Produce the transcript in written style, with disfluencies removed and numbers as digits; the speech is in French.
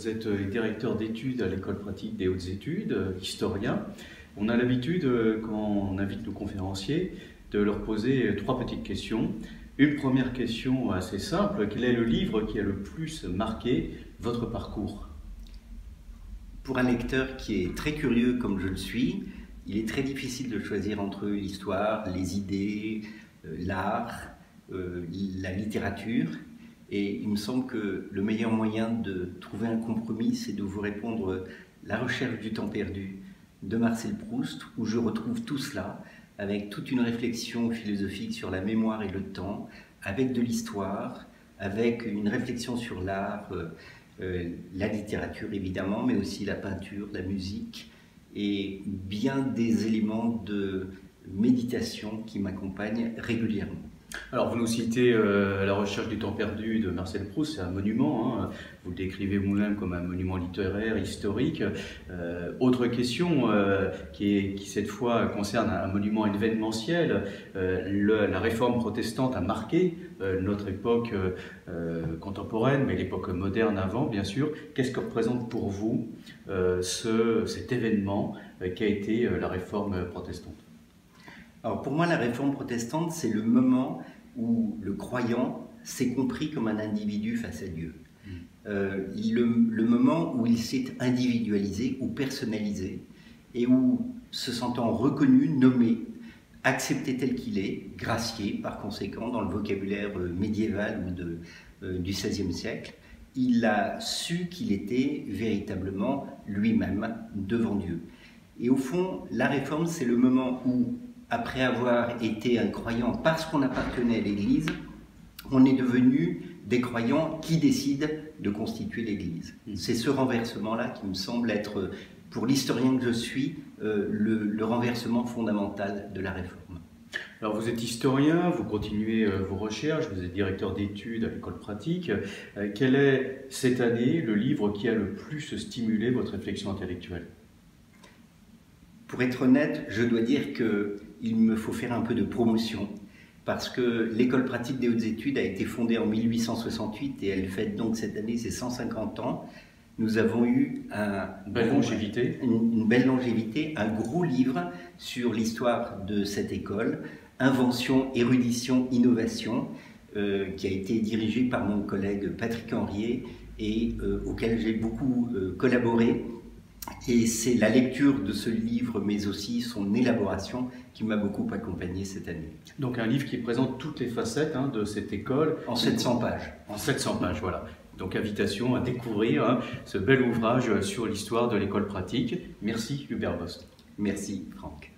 vous êtes directeur d'études à l'École pratique des hautes études, historien. On a l'habitude, quand on invite nos conférenciers, de leur poser trois petites questions. Une première question assez simple, quel est le livre qui a le plus marqué votre parcours? Pour un lecteur qui est très curieux comme je le suis, il est très difficile de choisir entre l'histoire, les idées, l'art, la littérature. Et il me semble que le meilleur moyen de trouver un compromis, c'est de vous répondre La recherche du temps perdu de Marcel Proust, où je retrouve tout cela, avec toute une réflexion philosophique sur la mémoire et le temps, avec de l'histoire, avec une réflexion sur l'art, la littérature évidemment, mais aussi la peinture, la musique, et bien des éléments de méditation qui m'accompagnent régulièrement. Alors, vous nous citez La recherche du temps perdu de Marcel Proust, c'est un monument, hein. Vous le décrivez vous-même comme un monument littéraire, historique. Autre question qui cette fois concerne un monument événementiel. La réforme protestante a marqué notre époque contemporaine, mais l'époque moderne avant, bien sûr. Qu'est-ce que représente pour vous cet événement qui a été la réforme protestante? Alors pour moi, la réforme protestante, c'est le moment où le croyant s'est compris comme un individu face à Dieu. Le moment où il s'est individualisé ou personnalisé et où, se sentant reconnu, nommé, accepté tel qu'il est, gracié par conséquent dans le vocabulaire médiéval ou du XVIe siècle, il a su qu'il était véritablement lui-même devant Dieu. Et au fond, la réforme, c'est le moment où, après avoir été un croyant parce qu'on appartenait à l'Église, on est devenu des croyants qui décident de constituer l'Église. C'est ce renversement-là qui me semble être, pour l'historien que je suis, le renversement fondamental de la réforme. Alors vous êtes historien, vous continuez vos recherches, vous êtes directeur d'études à l'École pratique. Quel est cette année le livre qui a le plus stimulé votre réflexion intellectuelle? Pour être honnête, je dois dire qu'il me faut faire un peu de promotion parce que l'École pratique des hautes études a été fondée en 1868 et elle fête donc cette année ses 150 ans. Nous avons eu une belle longévité, un gros livre sur l'histoire de cette école, Invention, érudition, innovation, qui a été dirigé par mon collègue Patrick Henriet et auquel j'ai beaucoup collaboré. Et c'est la lecture de ce livre, mais aussi son élaboration, qui m'a beaucoup accompagné cette année. Donc un livre qui présente toutes les facettes de cette école. En 700 pages. En 700 pages, voilà. Donc invitation à découvrir ce bel ouvrage sur l'histoire de l'école pratique. Merci Hubert Bost. Merci Franck.